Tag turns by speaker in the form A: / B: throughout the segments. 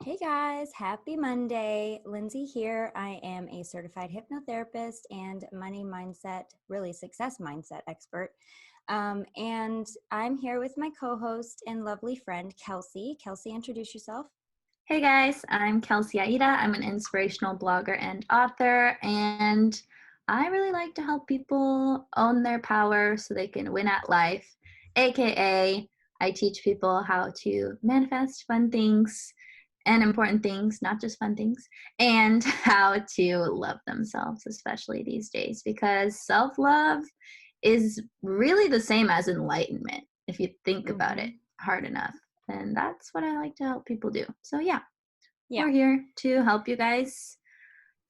A: Hey guys, happy Monday. Lynnsey here. I am a certified hypnotherapist and money mindset, really success mindset expert. And I'm here with my co host and lovely friend, Kelsey. Kelsey, introduce yourself.
B: Hey guys, I'm Kelsey Aida. I'm an inspirational blogger and author, and I really like to help people own their power so they can win at life. AKA, I teach people how to manifest fun things and important things, not just fun things, and how to love themselves, especially these days, because self love is really the same as enlightenment if you think about it
A: Mm-hmm.
B: hard enough. And that's what I like to help people do. So, yeah,
A: Yeah.
B: we're here to help you guys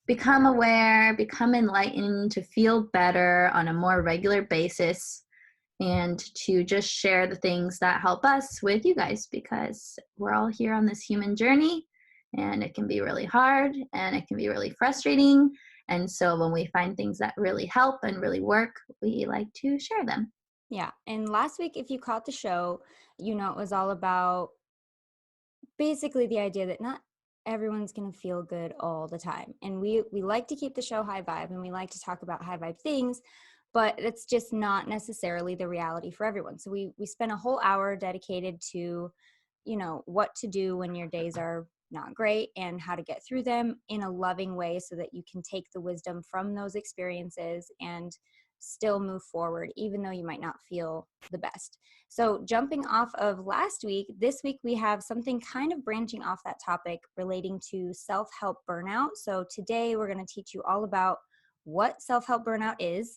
B: become aware, become enlightened, to feel better on a more regular basis, and to just share the things that help us with you guys because we're all here on this human journey and it can be really hard and it can be really frustrating. And so when we find things that really help and really work, we like to share them.
A: Yeah. And last week, if you caught the show, it was all about basically the idea that not everyone's going to feel good all the time. And we like to keep the show high vibe and we like to talk about high vibe things, but it's just not necessarily the reality for everyone. So we spent a whole hour dedicated to, what to do when your days are not great and how to get through them in a loving way so that you can take the wisdom from those experiences and still move forward, even though you might not feel the best. So, jumping off of last week, this week we have something kind of branching off that topic relating to self help burnout. So, today we're going to teach you all about what self help burnout is.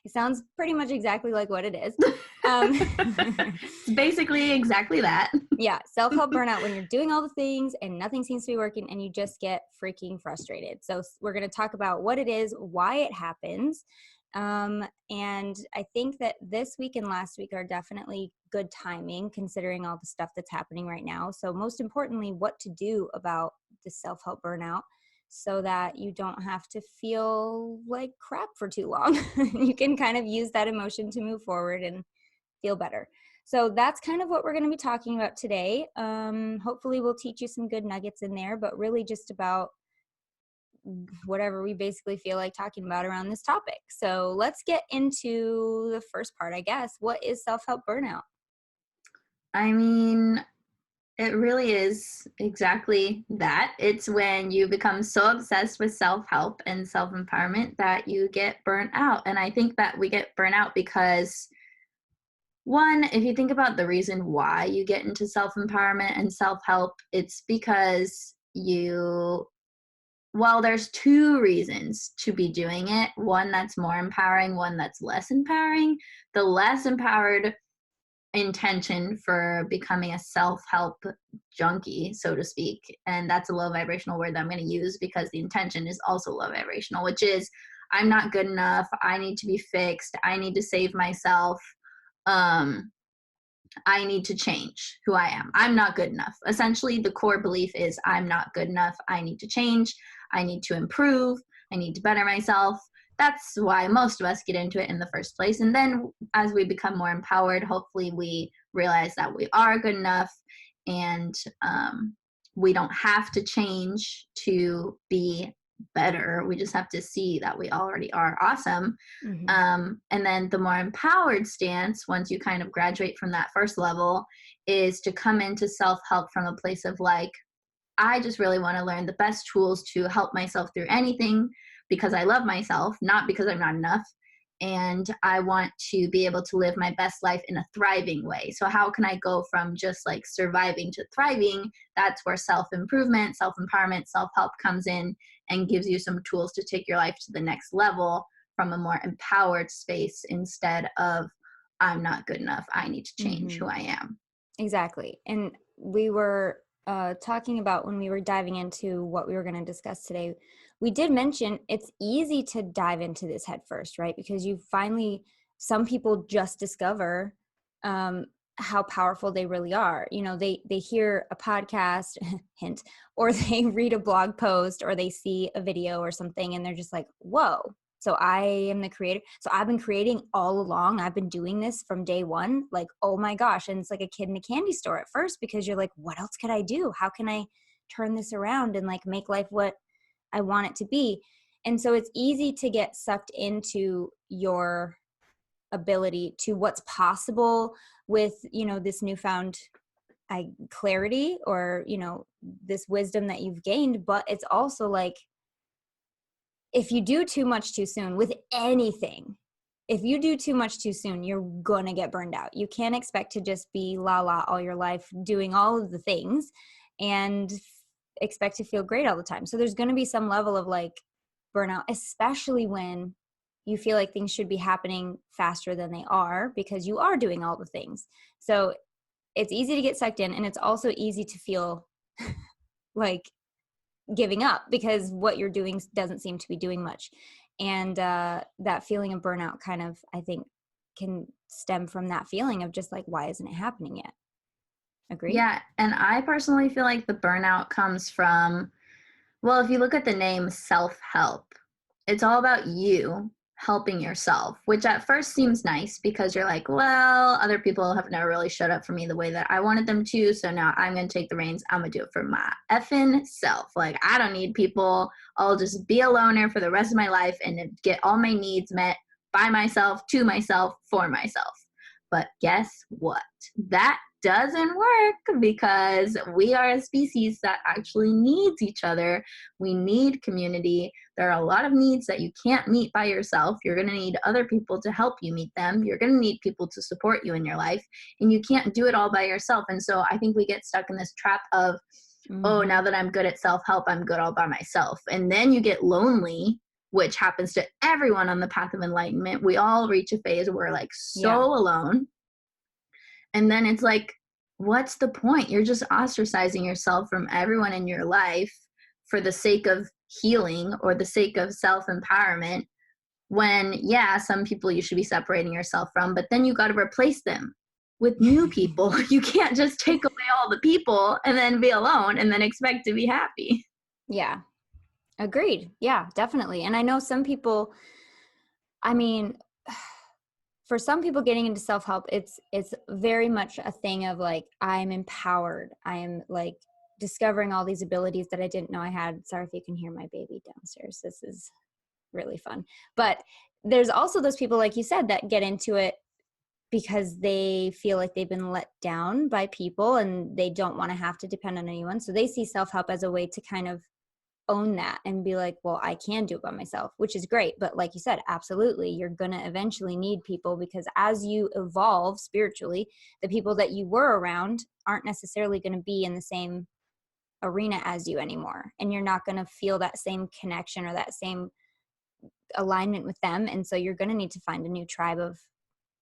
A: It sounds pretty much exactly like what it is.
B: It's basically exactly that.
A: Yeah, self help burnout when you're doing all the things and nothing seems to be working and you just get freaking frustrated. So, we're going to talk about what it is, why it happens. And I think that this week and last week are definitely good timing considering all the stuff that's happening right now. So, most importantly, what to do about the self help burnout so that you don't have to feel like crap for too long. You can kind of use that emotion to move forward and feel better. So that's kind of what we're going to be talking about today. Hopefully, we'll teach you some good nuggets in there, but really just about whatever we basically feel like talking about around this topic. So let's get into the first part, I guess. What is self help burnout?
B: I mean, it really is exactly that. It's when you become so obsessed with self-help and self-empowerment that you get burnt out. And I think that we get burnt out because, one, if you think about the reason why you get into self-empowerment and self-help, it's because well, there's two reasons to be doing it. One that's more empowering, one that's less empowering. The less empowered intention for becoming a self-help junkie, so to speak, and that's a low vibrational word that I'm going to use because the intention is also low vibrational, which is I'm not good enough, I need to be fixed, I need to save myself, um I need to change who I am, I'm not good enough. Essentially the core belief is I'm not good enough, I need to change, I need to improve, I need to better myself. That's why most of us get into it in the first place. And then as we become more empowered, hopefully we realize that we are good enough and we don't have to change to be better. We just have to see that we already are awesome.
A: Mm-hmm.
B: And then the more empowered stance, once you kind of graduate from that first level, is to come into self-help from a place of like, I just really want to learn the best tools to help myself through anything because I love myself, not because I'm not enough. And I want to be able to live my best life in a thriving way. So how can I go from just like surviving to thriving? That's where self-improvement, self-empowerment, self-help comes in and gives you some tools to take your life to the next level from a more empowered space instead of I'm not good enough, I need to change
A: Mm-hmm.
B: who I am.
A: Exactly. And we were talking about when we were diving into what we were going to discuss today, we did mention it's easy to dive into this head first, right? Because you finally, some people just discover um, how powerful they really are. They hear a podcast, hint, or they read a blog post or they see a video or something and they're just like, whoa. So I am the creator. So I've been creating all along. I've been doing this from day one. Like, oh my gosh. And it's like a kid in a candy store at first because you're like, what else could I do? How can I turn this around and like make life what I want it to be. And so it's easy to get sucked into your ability to what's possible with, you know, this newfound clarity or, you know, this wisdom that you've gained. But it's also like, if you do too much too soon with anything, if you do too much too soon, you're going to get burned out. You can't expect to just be la la all your life doing all of the things and expect to feel great all the time. So there's going to be some level of like burnout, especially when you feel like things should be happening faster than they are because you are doing all the things. So it's easy to get sucked in, and it's also easy to feel like giving up because what you're doing doesn't seem to be doing much. And that feeling of burnout kind of, I think, can stem from that feeling of just like, why isn't it happening yet? Agree?
B: Yeah, and I personally feel like the burnout comes from, well, if you look at the name self-help, it's all about you helping yourself, which at first seems nice because you're like, well, other people have never really showed up for me the way that I wanted them to, so now I'm going to take the reins. I'm going to do it for my effing self. Like, I don't need people. I'll just be a loner for the rest of my life and get all my needs met by myself, to myself, for myself. But guess what? That doesn't work because we are a species that actually needs each other. We need community. There are a lot of needs that you can't meet by yourself. You're going to need other people to help you meet them. You're going to need people to support you in your life, and you can't do it all by yourself. And so I think we get stuck in this trap of, oh, now that I'm good at self-help, I'm good all by myself. And then you get lonely, which happens to everyone on the path of enlightenment. We all reach a phase where we're like so alone. And then it's like, what's the point? You're just ostracizing yourself from everyone in your life for the sake of healing or the sake of self-empowerment, when, yeah, some people you should be separating yourself from, but then you got to replace them with new people. You can't just take away all the people and then be alone and then expect to be happy.
A: Yeah. Agreed. Yeah, definitely. And I know some people, I mean, for some people getting into self-help, it's very much a thing of like, I'm empowered. I am like discovering all these abilities that I didn't know I had. Sorry if you can hear my baby downstairs. This is really fun. But there's also those people, like you said, that get into it because they feel like they've been let down by people and they don't want to have to depend on anyone. So they see self-help as a way to kind of own that and be like, well, I can do it by myself, which is great. But like you said, absolutely, you're going to eventually need people, because as you evolve spiritually, the people that you were around aren't necessarily going to be in the same arena as you anymore. And you're not going to feel that same connection or that same alignment with them. And so you're going to need to find a new tribe of,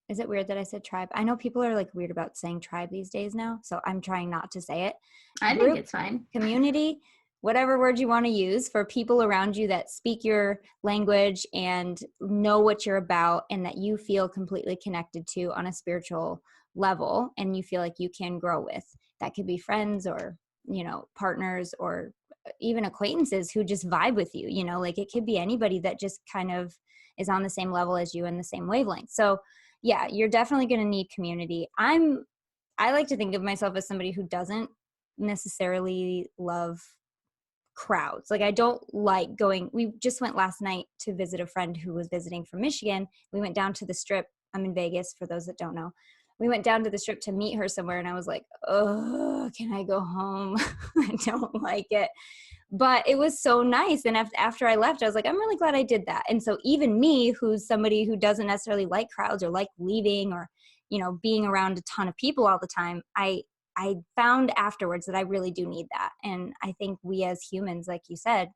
A: is it weird that I said tribe? I know people are like weird about saying tribe these days now, so I'm trying not to say it.
B: I think it's fine.
A: Community, whatever word you want to use, for people around you that speak your language and know what you're about and that you feel completely connected to on a spiritual level and you feel like you can grow with. That could be friends or, you know, partners or even acquaintances who just vibe with you, you know, like it could be anybody that just kind of is on the same level as you in the same wavelength. So yeah, you're definitely going to need community. I like to think of myself as somebody who doesn't necessarily love crowds. Like I don't like going, we just went last night to visit a friend who was visiting from Michigan. We went down to the Strip. I'm in Vegas, for those that don't know. We went down to the Strip to meet her somewhere, and I was like, oh, can I go home? I don't like it. But it was so nice. And after I left, I was like, I'm really glad I did that. And so even me, who's somebody who doesn't necessarily like crowds or like leaving or, you know, being around a ton of people all the time, I found afterwards that I really do need that. And I think we as humans, like you said,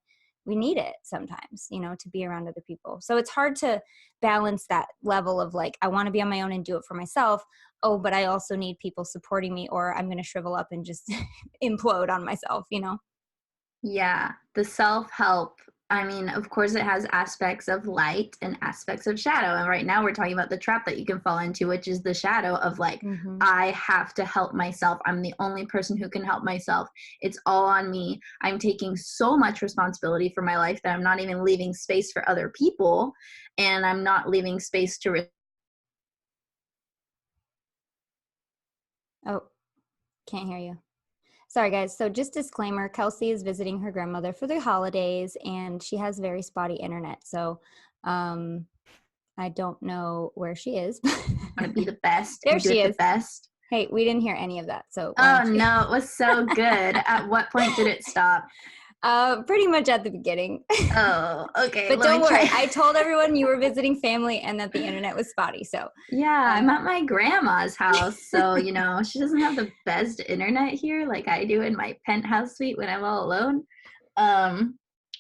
A: we need it sometimes, you know, to be around other people. So it's hard to balance that level of like, I want to be on my own and do it for myself. Oh, but I also need people supporting me, or I'm going to shrivel up and just implode on myself, you know?
B: Yeah, the self-help, I mean, of course it has aspects of light and aspects of shadow. And right now we're talking about the trap that you can fall into, which is the shadow of like, I have to help myself. I'm the only person who can help myself. It's all on me. I'm taking so much responsibility for my life that I'm not even leaving space for other people. And I'm not leaving space to
A: Oh, can't hear you. Sorry, guys. So just disclaimer, Kelsey is visiting her grandmother for the holidays, and she has very spotty internet. So I don't know where she is.
B: Want to be the best
A: There
B: and do
A: she
B: it the
A: is.
B: best.
A: Hey, we didn't hear any of that. So why
B: Oh
A: don't you?
B: no, it was so good. At what point did it stop?
A: Pretty much at the beginning.
B: Oh, okay.
A: But
B: Let
A: don't
B: me
A: worry.
B: try.
A: I told everyone you were visiting family and that the internet was spotty. So
B: Yeah, I'm at my grandma's house, so she doesn't have the best internet here like I do in my penthouse suite when I'm all alone.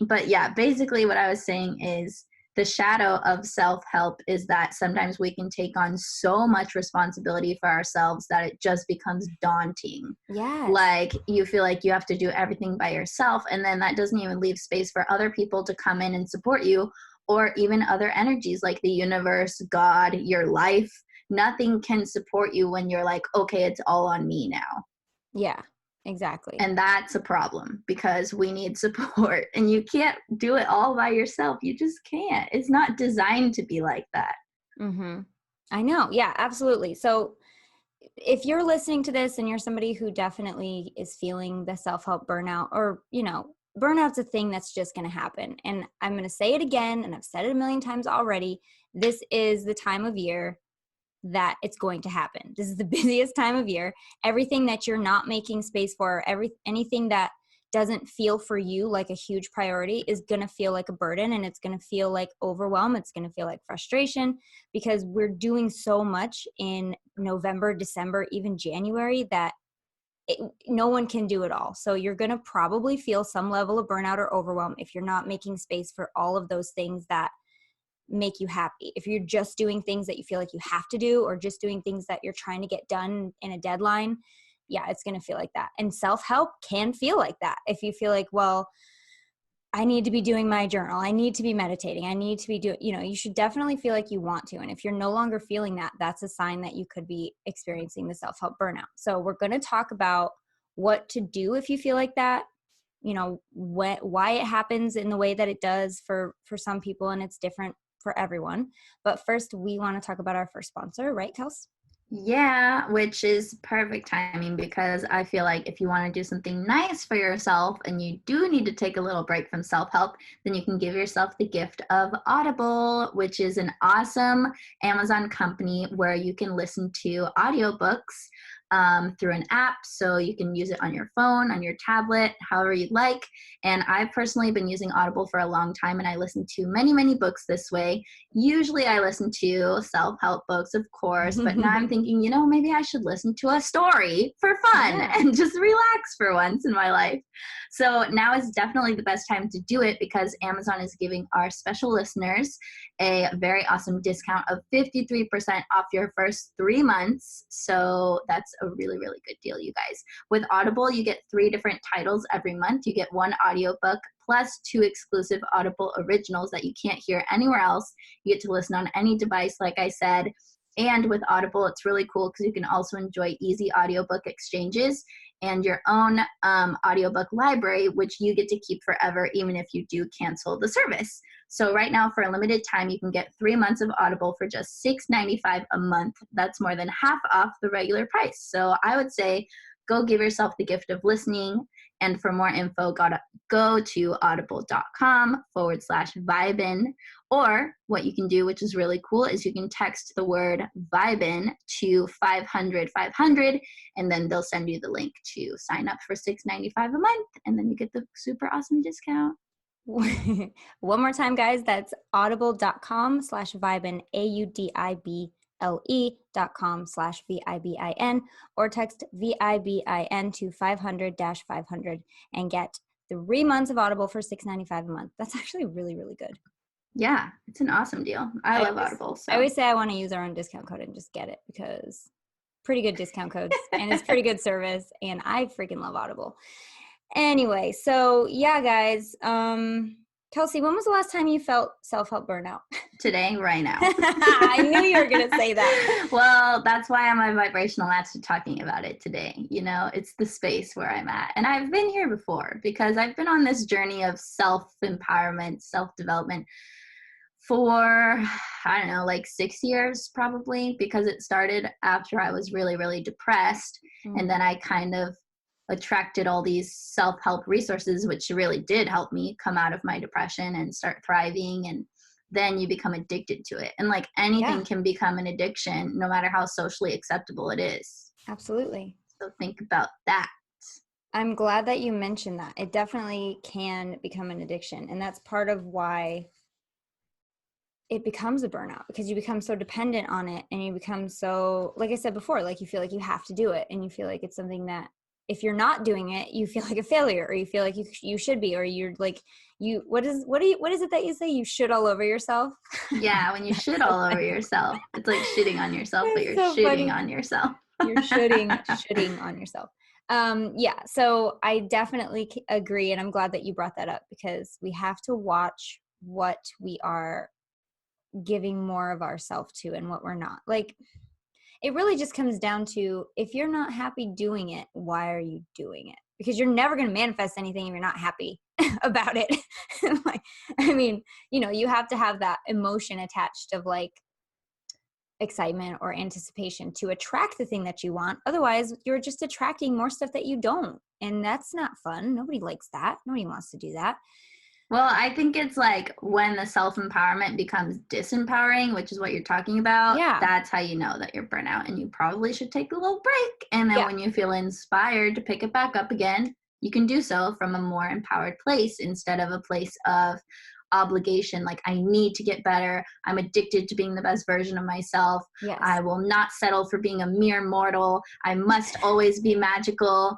B: But yeah, basically what I was saying is the shadow of self-help is that sometimes we can take on so much responsibility for ourselves that it just becomes daunting.
A: yes.
B: Like you feel like you have to do everything by yourself, and then that doesn't even leave space for other people to come in and support you, or even other energies like the universe, God, your life. Nothing can support you when you're like, okay, it's all on me now.
A: Yeah, exactly.
B: And that's a problem because we need support, and you can't do it all by yourself. You just can't. It's not designed to be like that.
A: Mm-hmm. I know. Yeah, absolutely. So if you're listening to this and you're somebody who definitely is feeling the self-help burnout, or, burnout's a thing that's just going to happen. And I'm going to say it again, and I've said it a million times already. This is the time of year that it's going to happen. This is the busiest time of year. Everything that you're not making space for, anything that doesn't feel for you like a huge priority is going to feel like a burden, and it's going to feel like overwhelm. It's going to feel like frustration, because we're doing so much in November, December, even January that no one can do it all. So you're going to probably feel some level of burnout or overwhelm if you're not making space for all of those things that make you happy. If you're just doing things that you feel like you have to do, or just doing things that you're trying to get done in a deadline, yeah, it's going to feel like that. And self-help can feel like that. If you feel like, well, I need to be doing my journal, I need to be meditating, I need to be doing, you should definitely feel like you want to. And if you're no longer feeling that, that's a sign that you could be experiencing the self-help burnout. So we're going to talk about what to do if you feel like that, why it happens in the way that it does for some people, and it's different for everyone. But first, we want to talk about our first sponsor, right, Kels?
B: Yeah, which is perfect timing because I feel like if you want to do something nice for yourself and you do need to take a little break from self-help, then you can give yourself the gift of Audible, which is an awesome Amazon company where you can listen to audiobooks through an app. So you can use it on your phone, on your tablet, however you'd like. And I've personally been using Audible for a long time, and I listen to many, many books this way. Usually I listen to self-help books, of course, but now I'm thinking, maybe I should listen to a story for fun and just relax for once in my life. So now is definitely the best time to do it because Amazon is giving our special listeners a very awesome discount of 53% off your first 3 months. So that's a really, really good deal, you guys. With Audible, you get 3 different titles every month. You get 1 audiobook plus 2 exclusive Audible originals that you can't hear anywhere else. You get to listen on any device, like I said. And with Audible, it's really cool because you can also enjoy easy audiobook exchanges and your own audiobook library, which you get to keep forever, even if you do cancel the service. So right now, for a limited time, you can get 3 months of Audible for just $6.95 a month. That's more than half off the regular price. So I would say go give yourself the gift of listening. And for more info, go to audible.com/Vibin. Or what you can do, which is really cool, is you can text the word Vibin to 500-500, and then they'll send you the link to sign up for $6.95 a month, and then you get the super awesome discount.
A: One more time, guys. That's audible.com/Vibin, audible.com/VIBIN, or text VIBIN to 500-500 and get 3 months of Audible for $6.95 a month. That's actually really, really good.
B: Yeah, it's an awesome deal. I love Audible. So.
A: I always say I want to use our own discount code and just get it because pretty good discount codes and it's pretty good service, and I freaking love Audible. Anyway, so yeah, guys. Kelsey, when was the last time you felt self-help burnout?
B: Today, right now.
A: I knew you were going to say that.
B: Well, that's why I'm a vibrational master talking about it today. It's the space where I'm at. And I've been here before because I've been on this journey of self-empowerment, self-development for, I don't know, like 6 years probably, because it started after I was really, really depressed. And then I kind of attracted all these self-help resources, which really did help me come out of my depression and start thriving. And then you become addicted to it. And like anything can become an addiction, no matter how socially acceptable it is.
A: Absolutely.
B: So think about that.
A: I'm glad that you mentioned that. It definitely can become an addiction. And that's part of why it becomes a burnout, because you become so dependent on it, and you become so, like I said before, like you feel like you have to do it, and you feel like it's something that if you're not doing it, you feel like a failure, or you feel like you should be, or you're like, what is it that you say? You shit all over yourself.
B: Yeah, when you shit all over yourself, it's like shitting on yourself, but you're
A: so
B: shitting on yourself.
A: You're shitting on yourself. Yeah, so I definitely agree, and I'm glad that you brought that up, because we have to watch what we are giving more of ourselves to and what we're not. Like, it really just comes down to, if you're not happy doing it, why are you doing it? Because you're never going to manifest anything if you're not happy about it. Like, I mean, you have to have that emotion attached of like excitement or anticipation to attract the thing that you want. Otherwise, you're just attracting more stuff that you don't. And that's not fun. Nobody likes that. Nobody wants to do that.
B: Well, I think it's like when the self-empowerment becomes disempowering, which is what you're talking about.
A: Yeah.
B: That's how you know that you're burnout, and you probably should take a little break. And then when you feel inspired to pick it back up again, you can do so from a more empowered place, instead of a place of obligation. Like, I need to get better. I'm addicted to being the best version of myself.
A: Yes.
B: I will not settle for being a mere mortal. I must always be magical.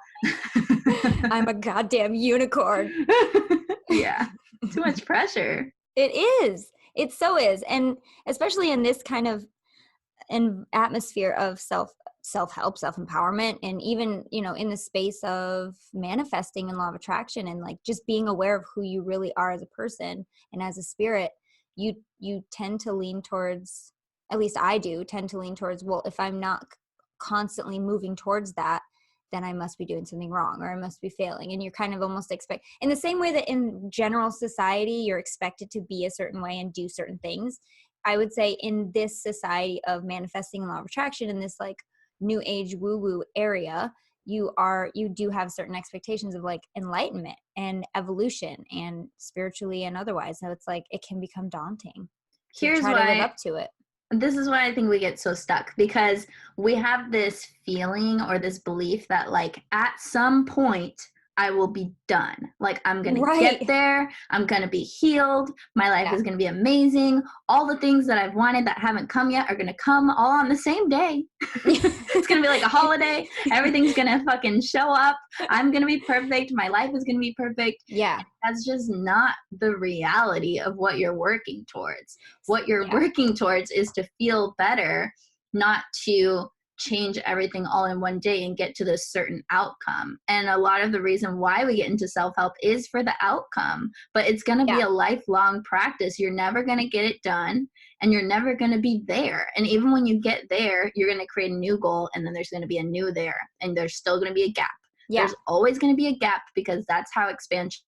A: I'm a goddamn unicorn.
B: Yeah. Too much pressure.
A: It is. It so is. And especially in this kind of an atmosphere of self-help, self-empowerment, and even, in the space of manifesting and law of attraction, and like just being aware of who you really are as a person and as a spirit, you tend to lean towards, at least I do tend to lean towards, well, if I'm not constantly moving towards that, then I must be doing something wrong, or I must be failing. And you're kind of almost in the same way that in general society, you're expected to be a certain way and do certain things. I would say in this society of manifesting law of attraction, in this like new age woo-woo area, you do have certain expectations of like enlightenment and evolution, and spiritually and otherwise. So it's like, it can become daunting to try to live up to it.
B: This is why I think we get so stuck, because we have this feeling or this belief that like at some point I will be done. Like, I'm going to get there. I'm going to be healed. My life is going to be amazing. All the things that I've wanted that haven't come yet are going to come all on the same day. It's going to be like a holiday. Everything's going to fucking show up. I'm going to be perfect. My life is going to be perfect.
A: Yeah.
B: That's just not the reality of what you're working towards. What you're working towards is to feel better, not to change everything all in one day and get to this certain outcome. And a lot of the reason why we get into self-help is for the outcome, but it's going to be a lifelong practice. You're never going to get it done, and you're never going to be there. And even when you get there, you're going to create a new goal, and then there's going to be a new there, and there's still going to be a gap. There's always going to be a gap, because that's how expansion.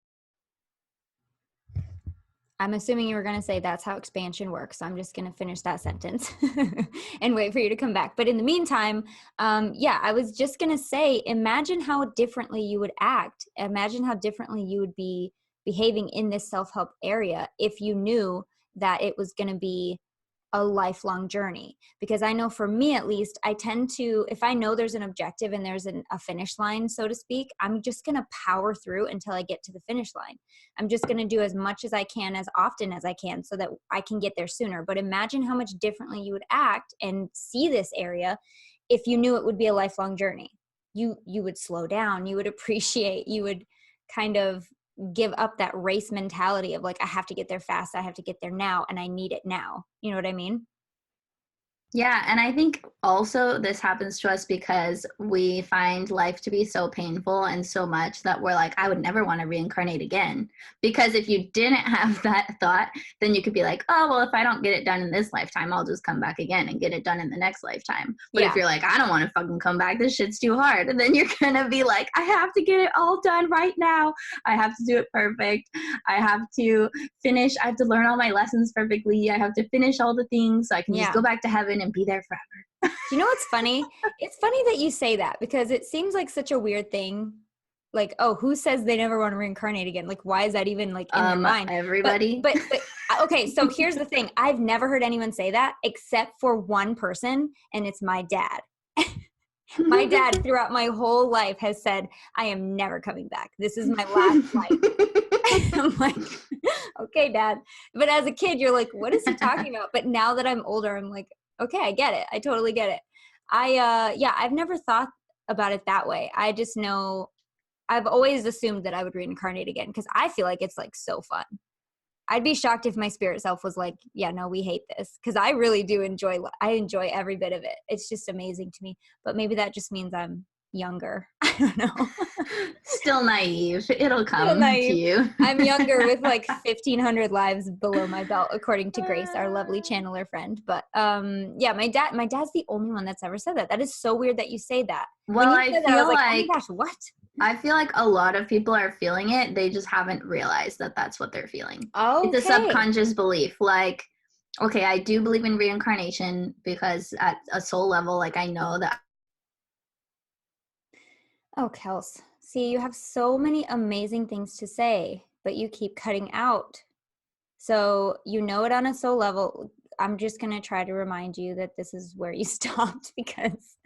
A: I'm assuming you were going to say that's how expansion works. So I'm just going to finish that sentence and wait for you to come back. But in the meantime, I was just going to say, imagine how differently you would act. Imagine how differently you would be behaving in this self-help area if you knew that it was going to be a lifelong journey. Because I know for me, at least, I tend to, if I know there's an objective and there's a finish line, so to speak, I'm just going to power through until I get to the finish line. I'm just going to do as much as I can, as often as I can, so that I can get there sooner. But imagine how much differently you would act and see this area if you knew it would be a lifelong journey. You would slow down, you would appreciate, you would kind of give up that race mentality of like, I have to get there fast, I have to get there now, and I need it now. You know what I mean?
B: Yeah, and I think also this happens to us because we find life to be so painful and so much that we're like, I would never want to reincarnate again. Because if you didn't have that thought, then you could be like, oh, well, if I don't get it done in this lifetime, I'll just come back again and get it done in the next lifetime. But if you're like, I don't want to fucking come back, this shit's too hard, and then you're going to be like, I have to get it all done right now. I have to do it perfect. I have to learn all my lessons perfectly. I have to finish all the things so I can just go back to heaven and be there forever.
A: You know what's funny? It's funny that you say that, because it seems like such a weird thing like, oh, who says they never want to reincarnate again? Like, why is that even like in their mind?
B: Everybody.
A: But okay, so here's the thing. I've never heard anyone say that except for one person, and it's my dad. My dad throughout my whole life has said, I am never coming back. This is my last life. I'm like, okay, Dad. But as a kid, you're like, what is he talking about? But now that I'm older, I'm like, okay, I get it. I totally get it. I've never thought about it that way. I just know I've always assumed that I would reincarnate again because I feel like it's like so fun. I'd be shocked if my spirit self was like, yeah, no, we hate this. Because I really do enjoy every bit of it. It's just amazing to me. But maybe that just means I'm younger. I don't know.
B: Still naive. It'll come to you.
A: I'm younger with like 1,500 lives below my belt, according to Grace, our lovely channeler friend. But yeah, my dad's the only one that's ever said that. That is so weird that you say that.
B: Well, I feel
A: oh my gosh, what?
B: I feel like a lot of people are feeling it. They just haven't realized that that's what they're feeling.
A: Okay.
B: It's a subconscious belief. Like, okay, I do believe in reincarnation because at a soul level, like I know that.
A: Oh, Kels. See, you have so many amazing things to say, but you keep cutting out. So you know it on a soul level. I'm just going to try to remind you that this is where you stopped because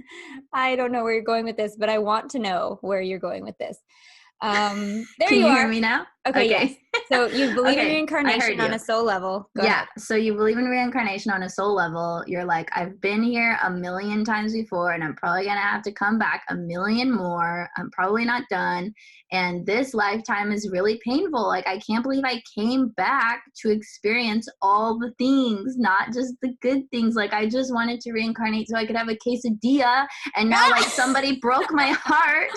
A: I don't know where you're going with this, but I want to know where you're going with this. There
B: Can you
A: are.
B: hear me now?
A: Okay. Yes. So you believe in
B: Okay,
A: reincarnation on a soul level. Go ahead.
B: So you believe in reincarnation on a soul level. You're like, I've been here a million times before and I'm probably going to have to come back a million more. I'm probably not done. And this lifetime is really painful. Like, I can't believe I came back to experience all the things, not just the good things. Like, I just wanted to reincarnate so I could have a quesadilla. And now, like, somebody broke my heart.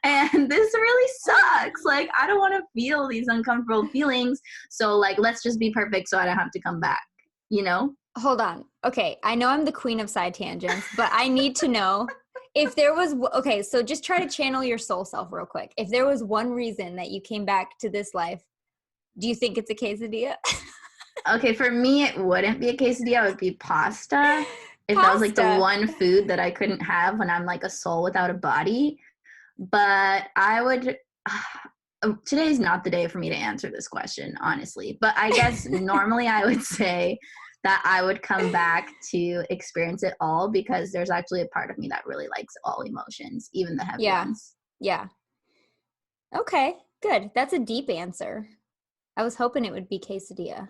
B: And this really sucks. Like, I don't want to feel these uncomfortable feelings. So, like, let's just be perfect so I don't have to come back, you know?
A: Hold on. Okay. I know I'm the queen of side tangents, but I need to know if there was, okay, so just try to channel your soul self real quick. If there was one reason that you came back to this life, do you think it's a quesadilla?
B: Okay, for me, it wouldn't be a quesadilla. It would be pasta. If that was like the one food that I couldn't have when I'm like a soul without a body. But I would, today's not the day for me to answer this question, honestly. But I guess normally I would say that I would come back to experience it all because there's actually a part of me that really likes all emotions, even the heavy ones.
A: Yeah. Okay, good. That's a deep answer. I was hoping it would be quesadilla.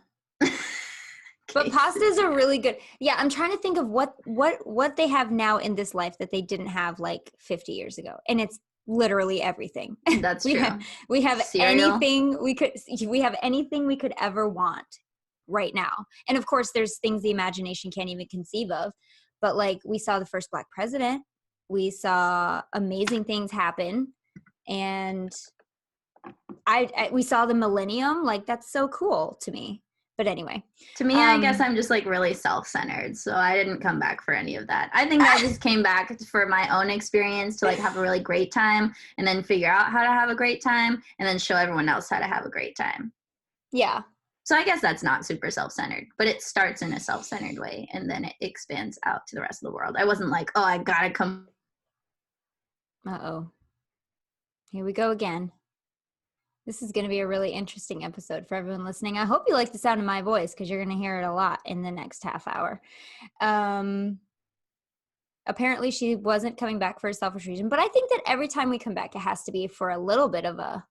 A: But pasta is a really good. Yeah, I'm trying to think of what they have now in this life that they didn't have like 50 years ago. And it's literally everything.
B: That's
A: we
B: true.
A: We have
B: Cereal.
A: anything we could ever want right now. And of course there's things the imagination can't even conceive of. But like we saw the first Black president, we saw amazing things happen, and we saw the millennium. Like, that's so cool to me. But anyway,
B: to me, I guess I'm just like really self-centered. So I didn't come back for any of that. I think I just came back for my own experience to like have a really great time and then figure out how to have a great time and then show everyone else how to have a great time.
A: Yeah.
B: So I guess that's not super self-centered, but it starts in a self-centered way and then it expands out to the rest of the world. I wasn't like, oh, I gotta come.
A: Uh-oh. Here we go again. This is going to be a really interesting episode for everyone listening. I hope you like the sound of my voice because you're going to hear it a lot in the next half hour. Apparently, she wasn't coming back for a selfish reason, but I think that every time we come back, it has to be for a little bit of a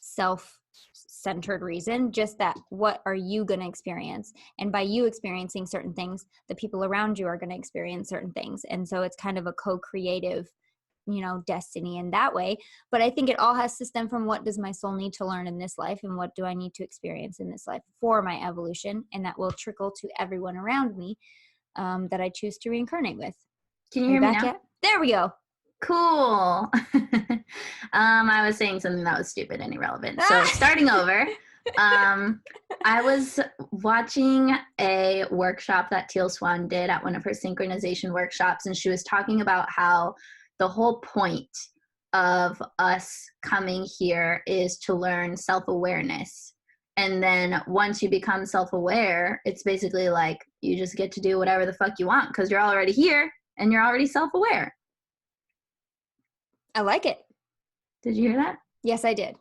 A: self-centered reason, just that what are you going to experience? And by you experiencing certain things, the people around you are going to experience certain things. And so it's kind of a co-creative destiny in that way. But I think it all has to stem from what does my soul need to learn in this life and what do I need to experience in this life for my evolution, and that will trickle to everyone around me that I choose to reincarnate with.
B: Can you hear me now?
A: Yet? There we go.
B: Cool. I was saying something that was stupid and irrelevant. So starting over, I was watching a workshop that Teal Swan did at one of her synchronization workshops, and she was talking about how the whole point of us coming here is to learn self-awareness. And then once you become self-aware, it's basically like you just get to do whatever the fuck you want because you're already here and you're already self-aware.
A: I like it.
B: Did you hear that?
A: Yes, I did.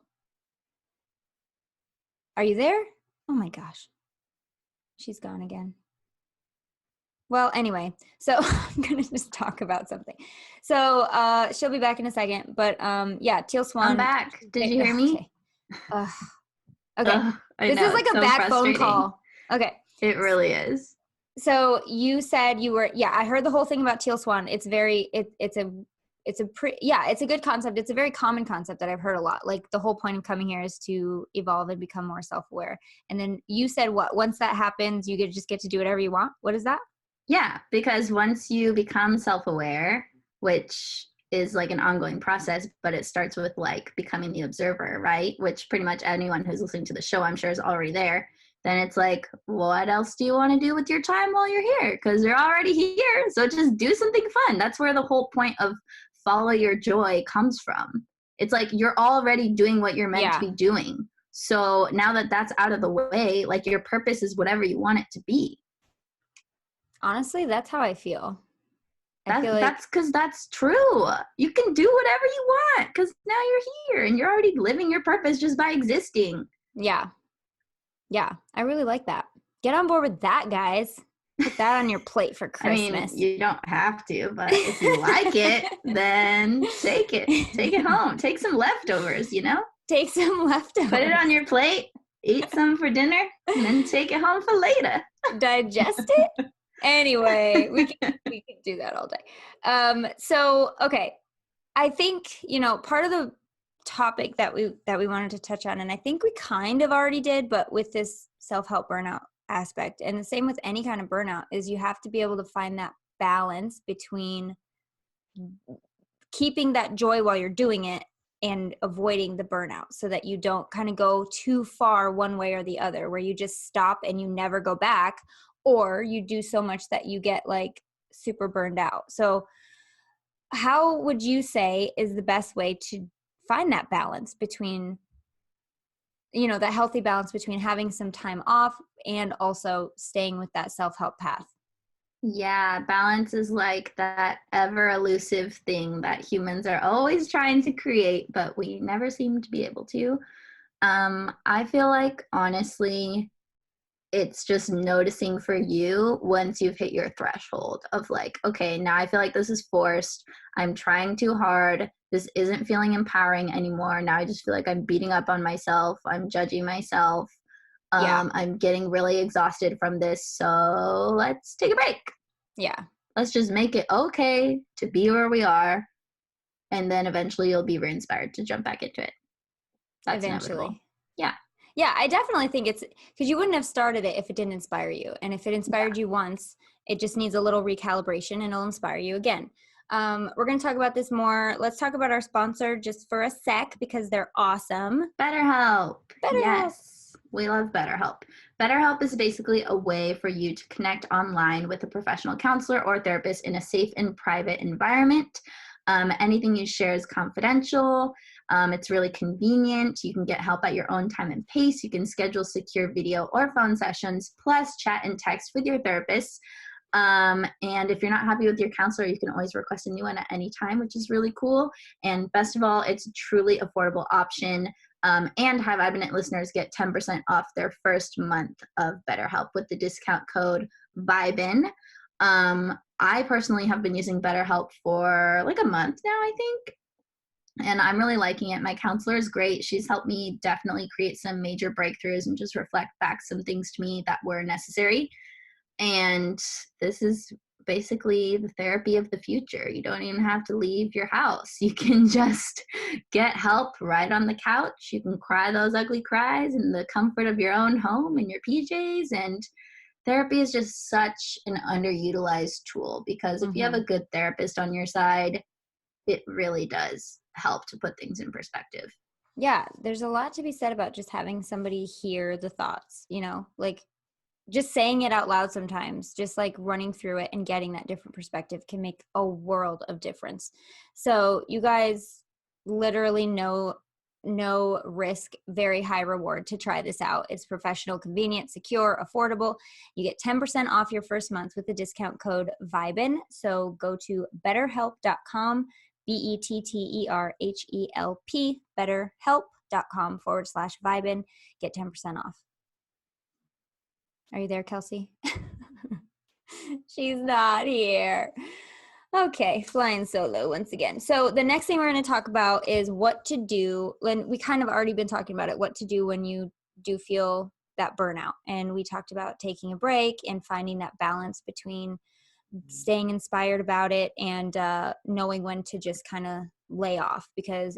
A: Are you there? Oh my gosh. She's gone again. Well, anyway, so I'm going to just talk about something. So she'll be back in a second. But yeah, Teal Swan.
B: I'm back. Did you hear me?
A: Okay. Okay.
B: I
A: This
B: know,
A: is like
B: it's
A: a
B: so
A: bad phone
B: frustrating.
A: call. Okay.
B: It really is.
A: So you said you were, yeah, I heard the whole thing about Teal Swan. It's very, it's a good concept. It's a very common concept that I've heard a lot. Like the whole point of coming here is to evolve and become more self-aware. And then you said what? Once that happens, you just get to do whatever you want. What is that?
B: Yeah, because once you become self-aware, which is like an ongoing process, but it starts with like becoming the observer, right? Which pretty much anyone who's listening to the show, I'm sure, is already there. Then it's like, what else do you want to do with your time while you're here? Because you're already here. So just do something fun. That's where the whole point of follow your joy comes from. It's like you're already doing what you're meant to be doing. So now that that's out of the way, like your purpose is whatever you want it to be.
A: Honestly, that's how I feel.
B: That's because that's true. You can do whatever you want because now you're here and you're already living your purpose just by existing.
A: Yeah. Yeah, I really like that. Get on board with that, guys. Put that on your plate for Christmas.
B: I mean, you don't have to, but if you like it, then take it. Take it home. Take some leftovers, you know?
A: Take some leftovers.
B: Put it on your plate, eat some for dinner, and then take it home for later.
A: Digest it? Anyway, we can do that all day. So, okay. I think, part of the topic that we wanted to touch on, and I think we kind of already did, but with this self-help burnout aspect, and the same with any kind of burnout, is you have to be able to find that balance between keeping that joy while you're doing it and avoiding the burnout, so that you don't kind of go too far one way or the other, where you just stop and you never go back, or you do so much that you get like super burned out. So how would you say is the best way to find that balance between, that healthy balance between having some time off and also staying with that self-help path?
B: Yeah, balance is like that ever elusive thing that humans are always trying to create, but we never seem to be able to. I feel like, honestly, it's just noticing for you once you've hit your threshold of like, okay, now I feel like this is forced. I'm trying too hard. This isn't feeling empowering anymore. Now I just feel like I'm beating up on myself. I'm judging myself. I'm getting really exhausted from this. So let's take a break.
A: Yeah.
B: Let's just make it okay to be where we are. And then eventually you'll be re-inspired to jump back into it. That's inevitable. Yeah.
A: Yeah, I definitely think it's because you wouldn't have started it if it didn't inspire you. And if it inspired you once, it just needs a little recalibration and it'll inspire you again. We're going to talk about this more. Let's talk about our sponsor just for a sec because they're awesome.
B: BetterHelp. Yes, we love BetterHelp. BetterHelp is basically a way for you to connect online with a professional counselor or therapist in a safe and private environment. Anything you share is confidential. It's really convenient. You can get help at your own time and pace. You can schedule secure video or phone sessions, plus chat and text with your therapist. And if you're not happy with your counselor, you can always request a new one at any time, which is really cool. And best of all, it's a truly affordable option. And High Vibin listeners get 10% off their first month of BetterHelp with the discount code Vibin. I personally have been using BetterHelp for like a month now, I think. And I'm really liking it. My counselor is great. She's helped me definitely create some major breakthroughs and just reflect back some things to me that were necessary. And this is basically the therapy of the future. You don't even have to leave your house. You can just get help right on the couch. You can cry those ugly cries in the comfort of your own home in your PJs. And therapy is just such an underutilized tool because if you have a good therapist on your side, it really does help to put things in perspective.
A: Yeah, there's a lot to be said about just having somebody hear the thoughts, like just saying it out loud sometimes, just like running through it and getting that different perspective can make a world of difference. So you guys, literally no risk, very high reward to try this out. It's professional, convenient, secure, affordable. You get 10% off your first month with the discount code Vibin. So go to betterhelp.com, BETTERHELP, betterhelp.com/Vibin. Get 10% off. Are you there, Kelsey? She's not here. Okay, flying solo once again. So the next thing we're going to talk about is what to do when we kind of already been talking about it, what to do when you do feel that burnout. And we talked about taking a break and finding that balance between staying inspired about it and knowing when to just kind of lay off, because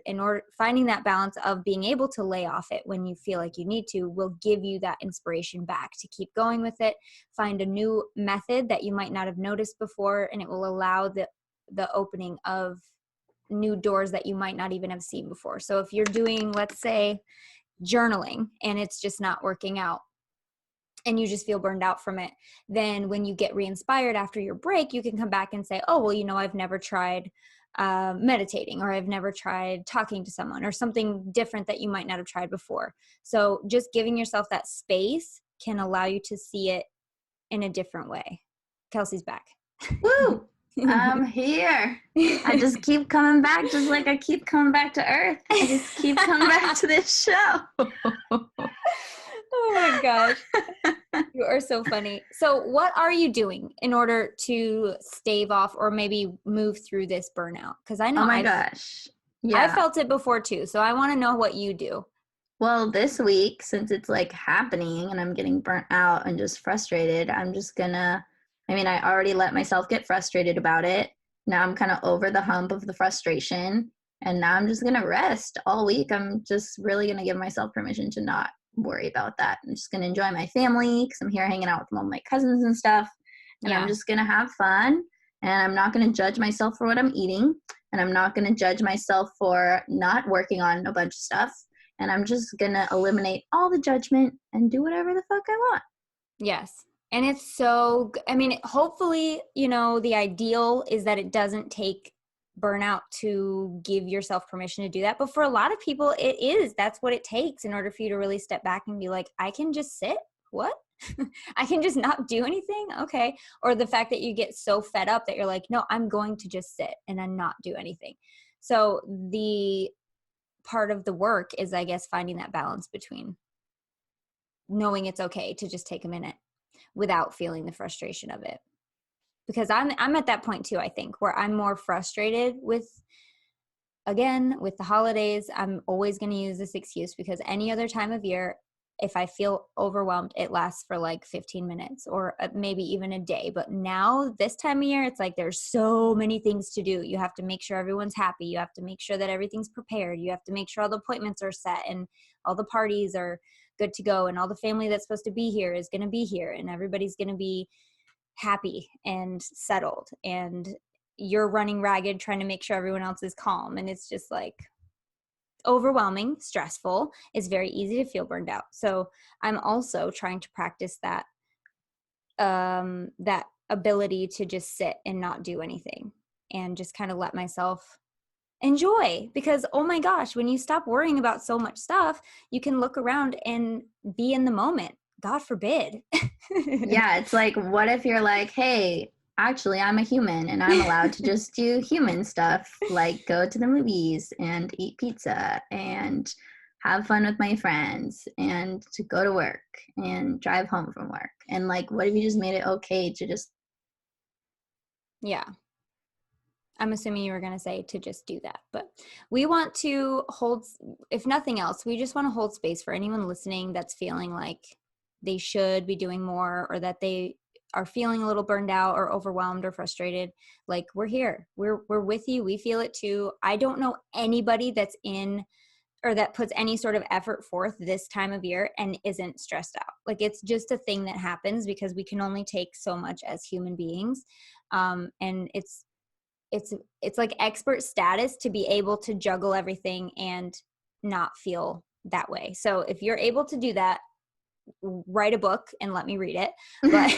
A: finding that balance of being able to lay off it when you feel like you need to will give you that inspiration back to keep going with it, find a new method that you might not have noticed before, and it will allow the opening of new doors that you might not even have seen before. So if you're doing, let's say, journaling and it's just not working out and you just feel burned out from it, then when you get re-inspired after your break, you can come back and say, oh, well, I've never tried meditating, or I've never tried talking to someone, or something different that you might not have tried before. So just giving yourself that space can allow you to see it in a different way. Kelsey's back.
B: Woo! I'm here. I just keep coming back, just like I keep coming back to Earth. I just keep coming back to this show.
A: Oh my gosh. You are so funny. So what are you doing in order to stave off or maybe move through this burnout? Because I know
B: oh my gosh. Yeah.
A: I felt it before too. So I want to know what you do.
B: Well, this week, since it's like happening and I'm getting burnt out and just frustrated, I already let myself get frustrated about it. Now I'm kind of over the hump of the frustration, and now I'm just going to rest all week. I'm just really going to give myself permission to not worry about that. I'm just going to enjoy my family because I'm here hanging out with all my cousins and stuff. And I'm just going to have fun, and I'm not going to judge myself for what I'm eating. And I'm not going to judge myself for not working on a bunch of stuff. And I'm just going to eliminate all the judgment and do whatever the fuck I want.
A: Yes. And it's so, hopefully, the ideal is that it doesn't take burnout to give yourself permission to do that. But for a lot of people, that's what it takes in order for you to really step back and be like, I can just sit. What? I can just not do anything. Okay. Or the fact that you get so fed up that you're like, no, I'm going to just sit and then not do anything. So the part of the work is, I guess, finding that balance between knowing it's okay to just take a minute without feeling the frustration of it. Because I'm at that point too, I think, where I'm more frustrated with the holidays. I'm always going to use this excuse because any other time of year, if I feel overwhelmed, it lasts for like 15 minutes or maybe even a day. But now this time of year, it's like there's so many things to do. You have to make sure everyone's happy. You have to make sure that everything's prepared. You have to make sure all the appointments are set and all the parties are good to go. And all the family that's supposed to be here is going to be here. And everybody's going to be happy and settled. And you're running ragged trying to make sure everyone else is calm. And it's just like overwhelming, stressful. It's very easy to feel burned out. So I'm also trying to practice that that ability to just sit and not do anything and just kind of let myself enjoy. Because oh my gosh, when you stop worrying about so much stuff, you can look around and be in the moment. God forbid.
B: Yeah, it's like, what if you're like, hey, actually, I'm a human and I'm allowed to just do human stuff, like go to the movies and eat pizza and have fun with my friends and to go to work and drive home from work. And like, what if you just made it okay to just...
A: Yeah. I'm assuming you were going to say to just do that, but we want to hold, if nothing else, we just want to hold space for anyone listening that's feeling like they should be doing more, or that they are feeling a little burned out or overwhelmed or frustrated. Like, we're here. We're with you. We feel it too. I don't know anybody that's in or that puts any sort of effort forth this time of year and isn't stressed out. Like, it's just a thing that happens because we can only take so much as human beings. And it's like expert status to be able to juggle everything and not feel that way. So if you're able to do that, write a book and let me read it. But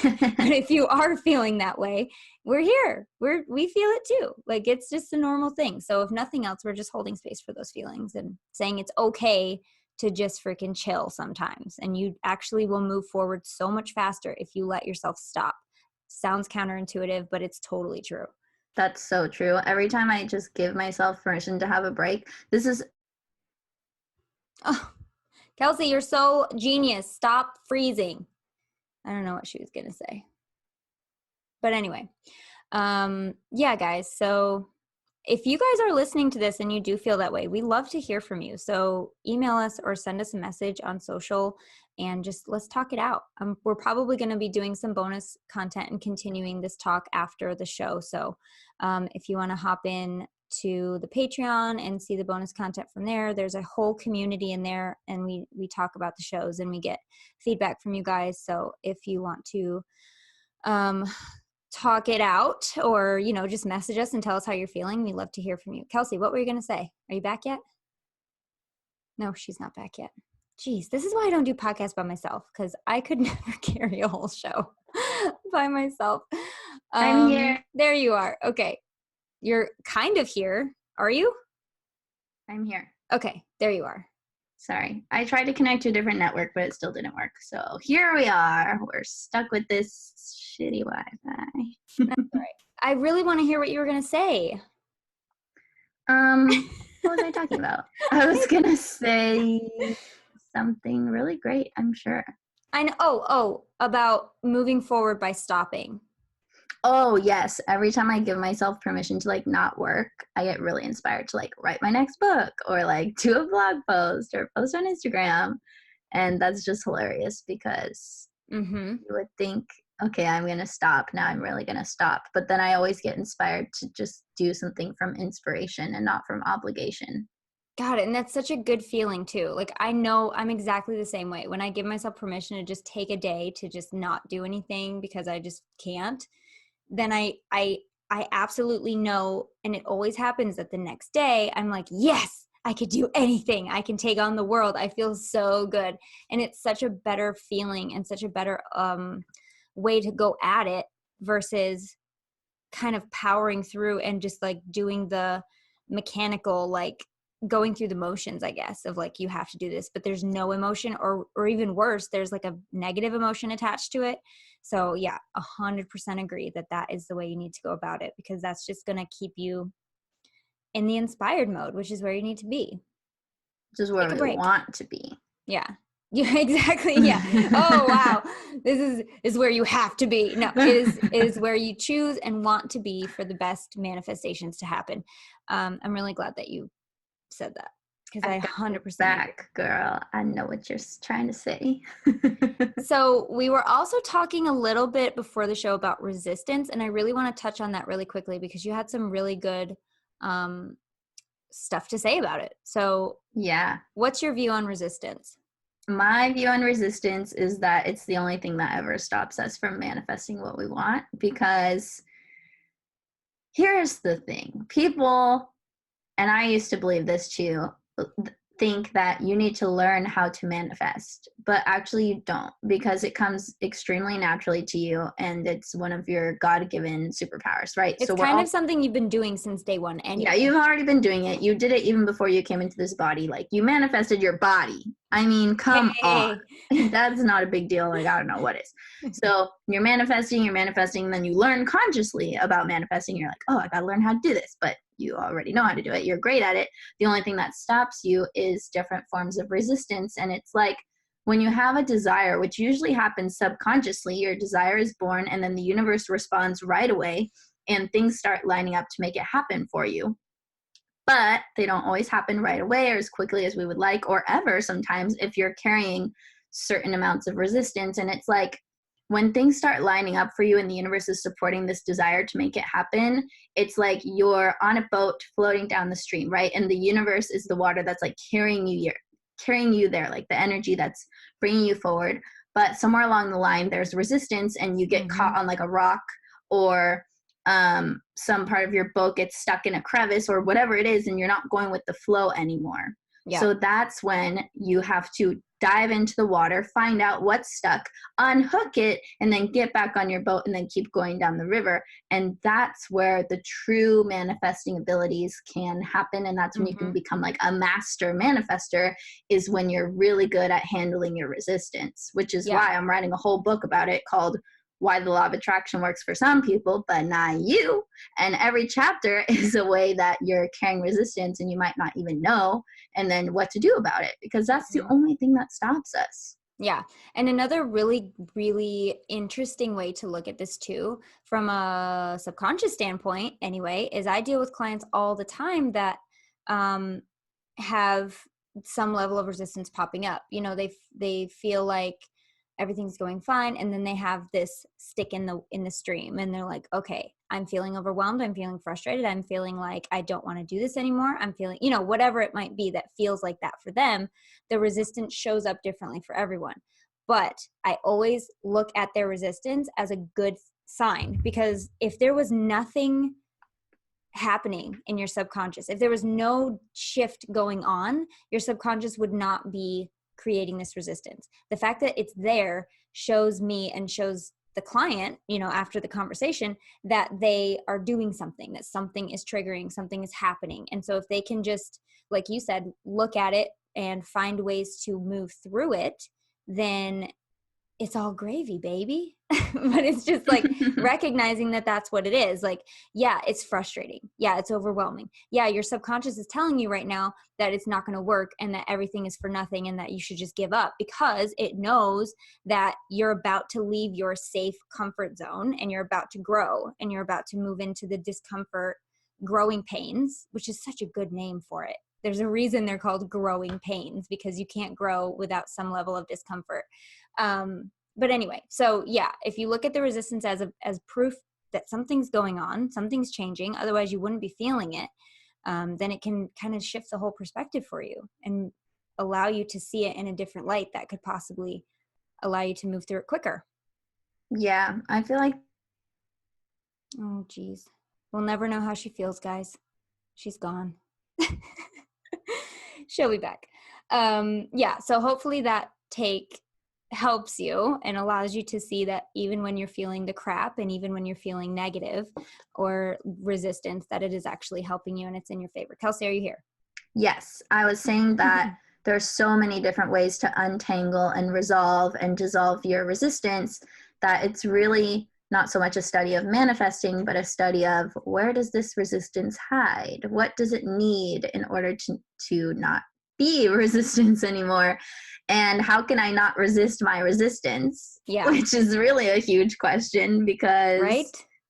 A: if you are feeling that way, we're here. We feel it too. Like, it's just a normal thing. So if nothing else, we're just holding space for those feelings and saying it's okay to just freaking chill sometimes. And you actually will move forward so much faster if you let yourself stop. Sounds counterintuitive, but it's totally true.
B: That's so true. Every time I just give myself permission to have a break, this is
A: Oh, Kelsey, you're so genius. Stop freezing. I don't know what she was going to say. But anyway, yeah, guys. So if you guys are listening to this and you do feel that way, we love to hear from you. So email us or send us a message on social and just let's talk it out. We're probably going to be doing some bonus content and continuing this talk after the show. So if you want to hop in to the Patreon and see the bonus content from there, there's a whole community in there, and we talk about the shows and we get feedback from you guys. So if you want to talk it out or, just message us and tell us how you're feeling, we'd love to hear from you. Kelsey, what were you going to say? Are you back yet? No, she's not back yet. Jeez, this is why I don't do podcasts by myself, because I could never carry a whole show by myself.
B: I'm here.
A: There you are. Okay. You're kind of here. Are you?
B: I'm here.
A: Okay. There you are.
B: Sorry. I tried to connect to a different network, but it still didn't work. So here we are. We're stuck with this shitty Wi-Fi.
A: That's all right. I really want to hear what you were going to say.
B: What was I talking about? I was going to say something really great, I'm sure.
A: I know. Oh, about moving forward by stopping.
B: Oh, yes. Every time I give myself permission to not work, I get really inspired to write my next book or do a blog post or post on Instagram. And that's just hilarious because you would think, okay, I'm going to stop. Now I'm really going to stop. But then I always get inspired to just do something from inspiration and not from obligation.
A: Got it. And that's such a good feeling too. I know I'm exactly the same way. When I give myself permission to just take a day to just not do anything because I just can't, then I absolutely know, and it always happens that the next day I'm like, yes, I could do anything. I can take on the world. I feel so good. And it's such a better feeling and such a better way to go at it versus kind of powering through and just doing the mechanical, going through the motions, I guess, of you have to do this, but there's no emotion or even worse, there's a negative emotion attached to it. So yeah, 100% agree that is the way you need to go about it, because that's just going to keep you in the inspired mode, which is where you need to be.
B: Which is where we want to be.
A: Yeah. Yeah, exactly. Yeah. Oh, wow. This is where you have to be. No, it is where you choose and want to be for the best manifestations to happen. I'm really glad that you said that, because I 100%
B: back, girl. I know what you're trying to say.
A: So we were also talking a little bit before the show about resistance, and I really want to touch on that really quickly because you had some really good stuff to say about it. So
B: yeah,
A: what's your view on resistance?
B: My view on resistance is that it's the only thing that ever stops us from manifesting what we want, because here's the thing. People, and I used to believe this too, think that you need to learn how to manifest, but actually you don't, because it comes extremely naturally to you and it's one of your God-given superpowers, right?
A: It's kind of something you've been doing since day one anyway.
B: Yeah, you've already been doing it. You did it even before you came into this body. You manifested your body. I mean, come on. That's not a big deal. I don't know what is. So you're manifesting, and then you learn consciously about manifesting. You're like, oh, I got to learn how to do this. But you already know how to do it. You're great at it. The only thing that stops you is different forms of resistance. And it's when you have a desire, which usually happens subconsciously, your desire is born and then the universe responds right away and things start lining up to make it happen for you. But they don't always happen right away or as quickly as we would like, or ever sometimes if you're carrying certain amounts of resistance. And it's when things start lining up for you and the universe is supporting this desire to make it happen, it's you're on a boat floating down the stream, right? And the universe is the water that's carrying you there, the energy that's bringing you forward. But somewhere along the line, there's resistance and you get caught on a rock, or some part of your boat gets stuck in a crevice or whatever it is, and you're not going with the flow anymore. Yeah. So that's when you have to dive into the water, find out what's stuck, unhook it, and then get back on your boat and then keep going down the river. And that's where the true manifesting abilities can happen. And that's when you can become a master manifester, is when you're really good at handling your resistance, which is why I'm writing a whole book about it called why the law of attraction works for some people, but not you. And every chapter is a way that you're carrying resistance and you might not even know, and then what to do about it, because that's the only thing that stops us.
A: Yeah. And another really, really interesting way to look at this too, from a subconscious standpoint anyway, is I deal with clients all the time that have some level of resistance popping up. You know, they feel like everything's going fine, and then they have this stick in the stream, and they're like, okay, I'm feeling overwhelmed, I'm feeling frustrated, I'm feeling like I don't want to do this anymore, I'm feeling, you know, whatever it might be that feels like that for them. The resistance shows up differently for everyone, but I always look at their resistance as a good sign, because if there was nothing happening in your subconscious, if there was no shift going on, your subconscious would not be creating this resistance. The fact that it's there shows me and shows the client, you know, after the conversation, that they are doing something, that something is triggering, something is happening. And so if they can just, like you said, look at it and find ways to move through it, then it's all gravy, baby. But it's just like recognizing that that's what it is. Like, yeah, it's frustrating. Yeah, it's overwhelming. Yeah, your subconscious is telling you right now that it's not going to work and that everything is for nothing and that you should just give up, because it knows that you're about to leave your safe comfort zone and you're about to grow and you're about to move into the discomfort, growing pains, which is such a good name for it. There's a reason they're called growing pains, because you can't grow without some level of discomfort. But anyway, so yeah, if you look at the resistance as proof that something's going on, something's changing, otherwise you wouldn't be feeling it, then it can kind of shift the whole perspective for you and allow you to see it in a different light that could possibly allow you to move through it quicker.
B: Yeah, I feel like.
A: Oh, geez. We'll never know how she feels, guys. She's gone. She'll be back. Yeah, so hopefully that take helps you and allows you to see that even when you're feeling the crap and even when you're feeling negative or resistance, that it is actually helping you and it's in your favor. Kelsey, are you here?
B: Yes, I was saying that there's so many different ways to untangle and resolve and dissolve your resistance, that it's really not so much a study of manifesting, but a study of, where does this resistance hide? What does it need in order to not be resistance anymore? And how can I not resist my resistance?
A: Yeah.
B: Which is really a huge question, because
A: right?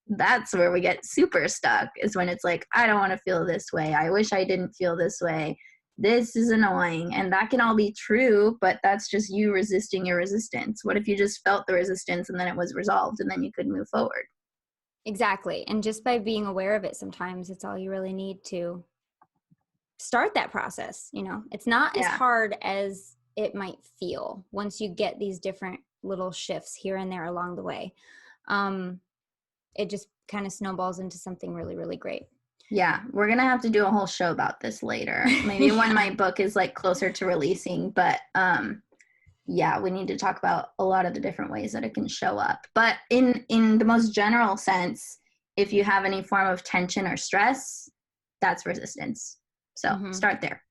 B: That's where we get super stuck, is when it's like, I don't want to feel this way. I wish I didn't feel this way. This is annoying. And that can all be true, but that's just you resisting your resistance. What if you just felt the resistance and then it was resolved and then you could move forward?
A: Exactly. And just by being aware of it, sometimes it's all you really need to start that process. You know, it's not as hard as it might feel once you get these different little shifts here and there along the way. It just kind of snowballs into something really, really great.
B: Yeah, we're going to have to do a whole show about this later. Maybe when my book is like closer to releasing, but yeah, we need to talk about a lot of the different ways that it can show up. But in the most general sense, if you have any form of tension or stress, that's resistance. So start there.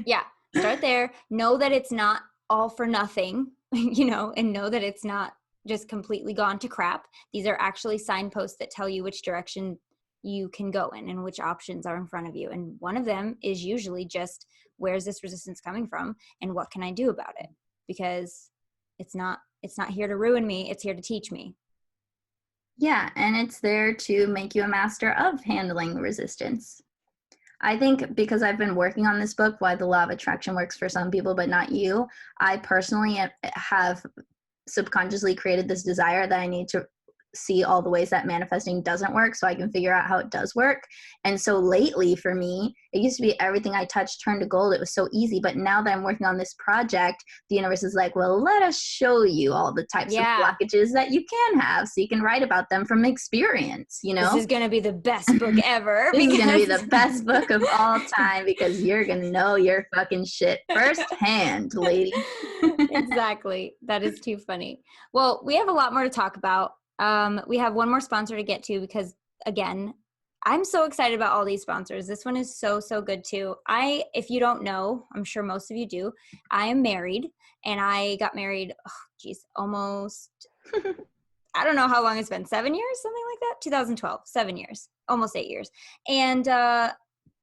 A: Yeah, start there. Know that it's not all for nothing, you know, and know that it's not just completely gone to crap. These are actually signposts that tell you which direction you can go in and which options are in front of you. And one of them is usually just, where's this resistance coming from and what can I do about it? Because it's not here to ruin me. It's here to teach me.
B: Yeah. And it's there to make you a master of handling resistance. I think because I've been working on this book, Why the Law of Attraction Works for Some People, but not you, I personally have subconsciously created this desire that I need to see all the ways that manifesting doesn't work so I can figure out how it does work. And so lately for me, it used to be everything I touched turned to gold. It was so easy. But now that I'm working on this project, the universe is like, well, let us show you all the types of blockages that you can have so you can write about them from experience, you know?
A: This is going to be the best book ever.
B: This is going to be the best book of all time, because you're going to know your fucking shit firsthand, lady.
A: Exactly. That is too funny. Well, we have a lot more to talk about. We have one more sponsor to get to, because again, I'm so excited about all these sponsors. This one is so, so good too. If you don't know, I'm sure most of you do, I am married, and I got married, almost I don't know how long it's been, 7 years, something like that. 2012, 7 years, almost 8 years. And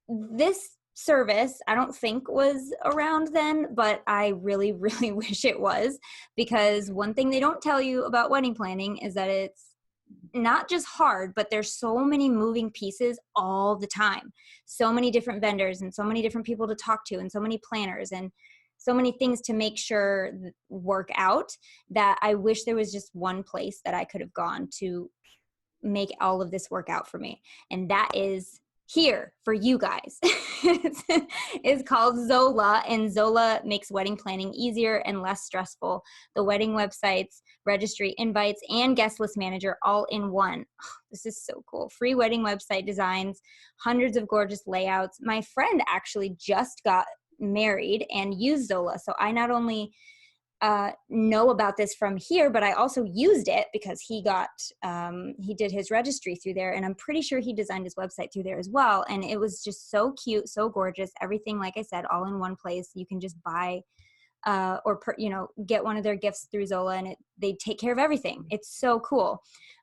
A: this service, I don't think was around then, but I really, really wish it was, because one thing they don't tell you about wedding planning is that it's not just hard, but there's so many moving pieces all the time. So many different vendors and so many different people to talk to and so many planners and so many things to make sure work out, that I wish there was just one place that I could have gone to make all of this work out for me. And that is here for you guys. It's called Zola, and Zola makes wedding planning easier and less stressful. The wedding websites, registry, invites, and guest list manager all in one. Oh, this is so cool. Free wedding website designs, hundreds of gorgeous layouts. My friend actually just got married and used Zola, so I not only know about this from here, but I also used it because he did his registry through there, and I'm pretty sure he designed his website through there as well. And it was just so cute, so gorgeous. Everything, like I said, all in one place. You can just buy get one of their gifts through Zola, and they take care of everything. It's so cool.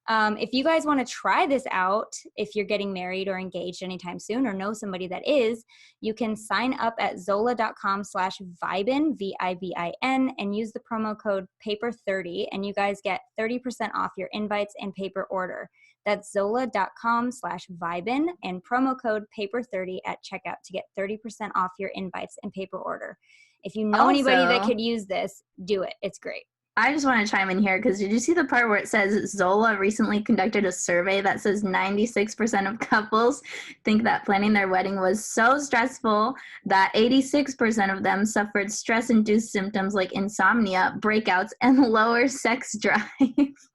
A: If you guys want to try this out, if you're getting married or engaged anytime soon or know somebody that is, you can sign up at zola.com/Vibin, Vibin, and use the promo code paper30, and you guys get 30% off your invites and paper order. That's zola.com/Vibin and promo code paper30 at checkout to get 30% off your invites and paper order. If you know anybody that could use this, do it. It's great.
B: I just want to chime in here because did you see the part where it says Zola recently conducted a survey that says 96% of couples think that planning their wedding was so stressful that 86% of them suffered stress-induced symptoms like insomnia, breakouts, and lower sex drive.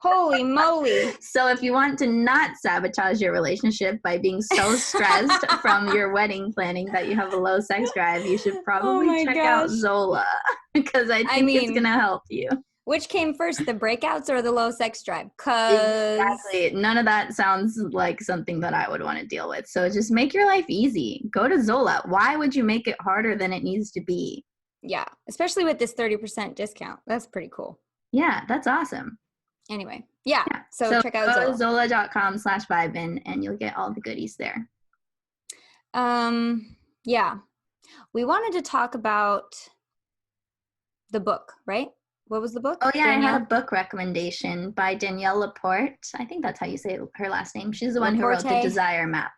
A: Holy moly.
B: So if you want to not sabotage your relationship by being so stressed from your wedding planning that you have a low sex drive, you should probably check out Zola because I think it's going to help you.
A: Which came first, the breakouts or the low sex drive?
B: Exactly. None of that sounds like something that I would want to deal with. So just make your life easy. Go to Zola. Why would you make it harder than it needs to be?
A: Yeah, especially with this 30% discount. That's pretty cool.
B: Yeah, that's awesome.
A: Anyway, yeah. So check out Zola.
B: Zola.com/Vibin and you'll get all the goodies there.
A: Yeah. We wanted to talk about the book, right? What was the book?
B: Oh, yeah, Danielle? I had a book recommendation by Danielle LaPorte. I think that's how you say her last name. She's the one who wrote the Desire Map.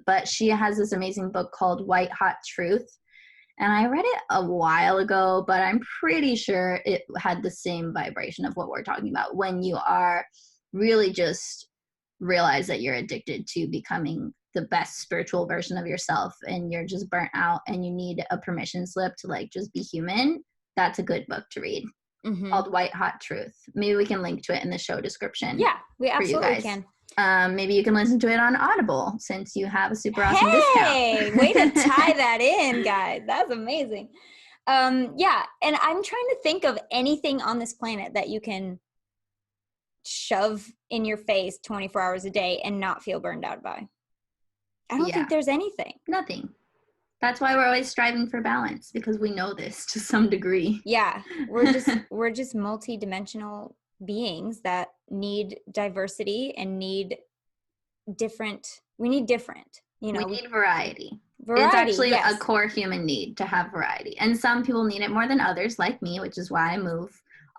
B: But she has this amazing book called White Hot Truth. And I read it a while ago, but I'm pretty sure it had the same vibration of what we're talking about when you are really just realize that you're addicted to becoming the best spiritual version of yourself and you're just burnt out and you need a permission slip to like just be human. That's a good book to read. Called White Hot Truth. Maybe we can link to it in the show description.
A: Yeah, we absolutely can.
B: Maybe you can listen to it on Audible since you have a super awesome discount.
A: Hey, way to tie that in, guys. That's amazing. Yeah, and I'm trying to think of anything on this planet that you can shove in your face 24 hours a day and not feel burned out by. I don't think there's anything.
B: Nothing. That's why we're always striving for balance, because we know this to some degree.
A: Yeah, we're just multi-dimensional beings that need diversity and need different. We need different. You know,
B: we need variety.
A: Variety.
B: It's actually a core human need to have variety, and some people need it more than others, like me, which is why I move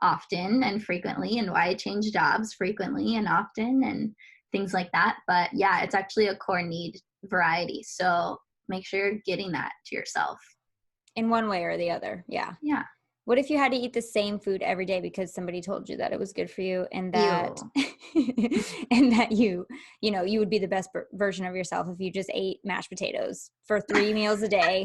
B: often and frequently, and why I change jobs frequently and often, and things like that. But yeah, it's actually a core need, variety. So make sure you're getting that to yourself.
A: In one way or the other. Yeah.
B: Yeah.
A: What if you had to eat the same food every day because somebody told you that it was good for you and that and that you would be the best version of yourself if you just ate mashed potatoes for 3 meals a day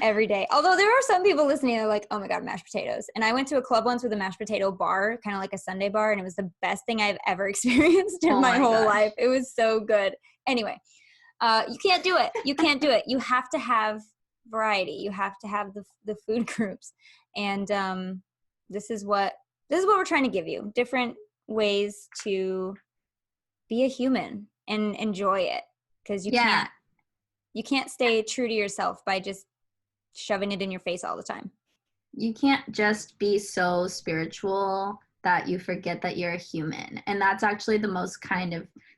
A: every day. Although there are some people listening that are like, oh my God, mashed potatoes. And I went to a club once with a mashed potato bar, kind of like a Sunday bar, and it was the best thing I've ever experienced in my whole life. It was so good. Anyway. You can't do it. You can't do it. You have to have variety. You have to have the food groups. And this is what we're trying to give you. Different ways to be a human and enjoy it. Because you can't stay true to yourself by just shoving it in your face all the time.
B: You can't just be so spiritual that you forget that you're a human. And that's actually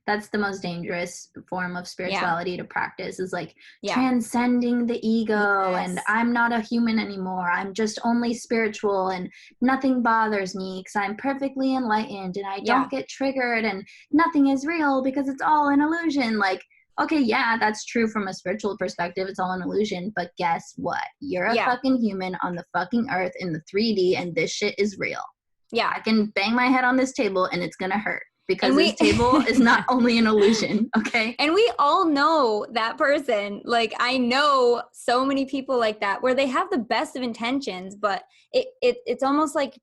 B: that's the most dangerous form of spirituality to practice, is like transcending the ego. And I'm not a human anymore. I'm just only spiritual and nothing bothers me because I'm perfectly enlightened and I don't get triggered and nothing is real because it's all an illusion. Like, okay, yeah, that's true from a spiritual perspective. It's all an illusion. But guess what? You're a fucking human on the fucking earth in the 3D, and this shit is real. Yeah. I can bang my head on this table and it's going to hurt because this table is not only an illusion. Okay.
A: And we all know that person. Like, I know so many people like that where they have the best of intentions, but it's almost like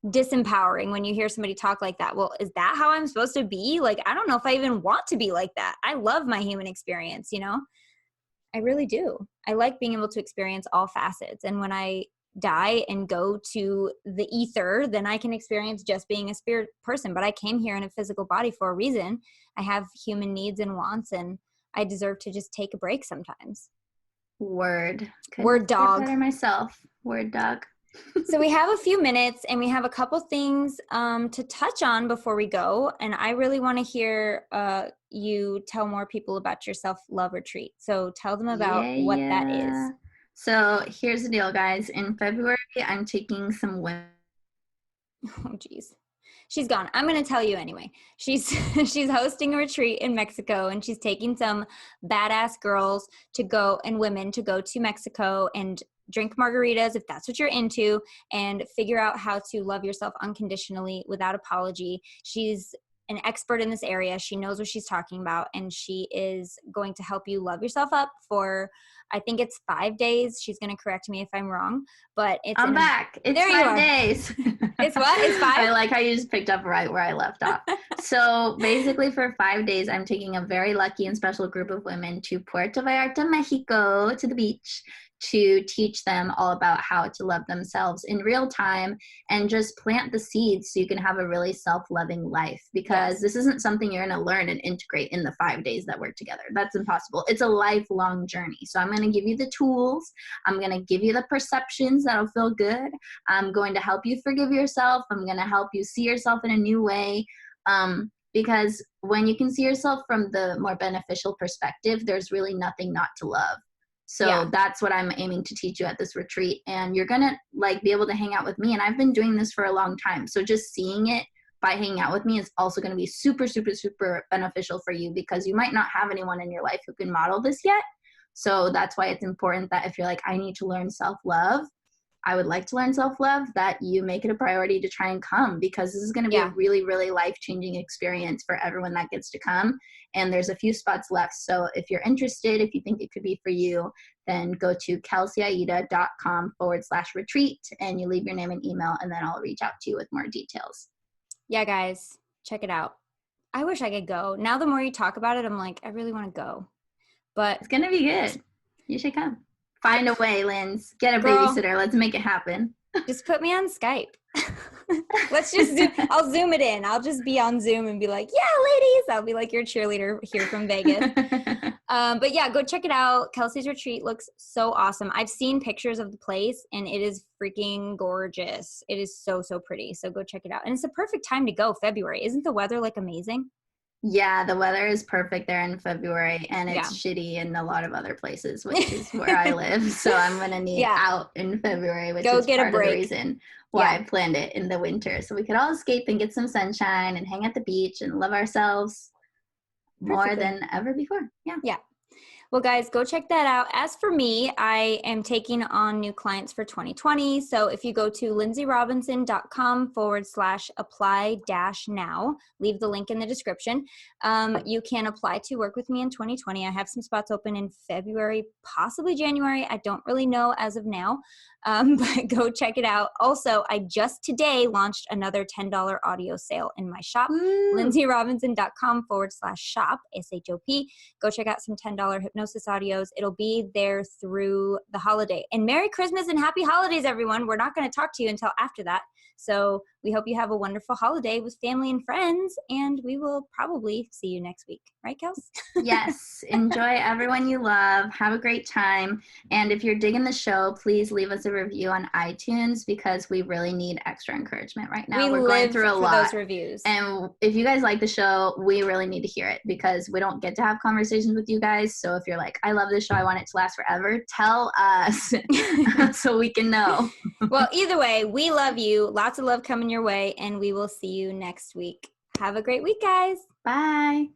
A: disempowering when you hear somebody talk like that. Well, is that how I'm supposed to be? Like, I don't know if I even want to be like that. I love my human experience, you know? I really do. I like being able to experience all facets. And when I die and go to the ether, then I can experience just being a spirit person. But I came here in a physical body for a reason. I have human needs and wants, and I deserve to just take a break sometimes.
B: Word.
A: Word dog.
B: Better myself. Word dog.
A: So we have a few minutes and we have a couple things to touch on before we go. And I really want to hear you tell more people about your self-love retreat. So tell them about what that is.
B: So here's the deal, guys. In February, I'm taking some women.
A: Oh, geez. She's gone. I'm going to tell you anyway. She's hosting a retreat in Mexico, and she's taking some badass girls and women to go to Mexico and drink margaritas if that's what you're into, and figure out how to love yourself unconditionally without apology. She's an expert in this area. She knows what she's talking about, and she is going to help you love yourself up for, I think it's 5 days. She's going to correct me if I'm wrong, but
B: I'm back. It's 5 days.
A: It's what? It's 5?
B: I like how you just picked up right where I left off. So basically for 5 days, I'm taking a very lucky and special group of women to Puerto Vallarta, Mexico, to the beach, to teach them all about how to love themselves in real time and just plant the seeds so you can have a really self-loving life, because this isn't something you're going to learn and integrate in the 5 days that we're together. That's impossible. It's a lifelong journey. So I'm going to give you the tools. I'm going to give you the perceptions that'll feel good. I'm going to help you forgive yourself. I'm going to help you see yourself in a new way. Because when you can see yourself from the more beneficial perspective, there's really nothing not to love. So that's what I'm aiming to teach you at this retreat. And you're going to like be able to hang out with me. And I've been doing this for a long time. So just seeing it by hanging out with me is also going to be super, super, super beneficial for you, because you might not have anyone in your life who can model this yet. So that's why it's important that if you're like, I need to learn self-love, I would like to learn self-love, that you make it a priority to try and come, because this is going to be a really, really life-changing experience for everyone that gets to come. And there's a few spots left. So if you're interested, if you think it could be for you, then go to kelseyaida.com/retreat and you leave your name and email, and then I'll reach out to you with more details.
A: Yeah, guys, check it out. I wish I could go. Now the more you talk about it, I'm like, I really want to go. But
B: it's going to be good. You should come. Find a way, Linz. Get a babysitter. Let's make it happen.
A: Just put me on Skype. Let's just I'll Zoom it in. I'll just be on Zoom and be like, yeah, ladies. I'll be like your cheerleader here from Vegas. But yeah, go check it out. Kelsey's retreat looks so awesome. I've seen pictures of the place and it is freaking gorgeous. It is so, so pretty. So go check it out. And it's the perfect time to go, February. Isn't the weather like amazing?
B: Yeah, the weather is perfect there in February, and it's shitty in a lot of other places, which is where I live. So I'm going to need out in February, which is part of the reason why I planned it in the winter. So we could all escape and get some sunshine and hang at the beach and love ourselves more than ever before. Yeah.
A: Well, guys, go check that out. As for me, I am taking on new clients for 2020. So if you go to lynseyrobinson.com/apply-now, leave the link in the description. You can apply to work with me in 2020. I have some spots open in February, possibly January. I don't really know as of now, but go check it out. Also, I just today launched another $10 audio sale in my shop, lynseyrobinson.com/shop, SHOP. Go check out some $10 hypnosis audios. It'll be there through the holiday. And Merry Christmas and Happy Holidays, everyone. We're not going to talk to you until after that. So we hope you have a wonderful holiday with family and friends, and we will probably see you next week. Right, Kels?
B: Yes. Enjoy everyone you love. Have a great time. And if you're digging the show, please leave us a review on iTunes because we really need extra encouragement right now. We're going through a lot.
A: Those reviews.
B: And if you guys like the show, we really need to hear it because we don't get to have conversations with you guys. So if you're like, I love this show, I want it to last forever, tell us so we can know.
A: Well, either way, we love you. Lots of love coming your way, and we will see you next week. Have a great week, guys.
B: Bye.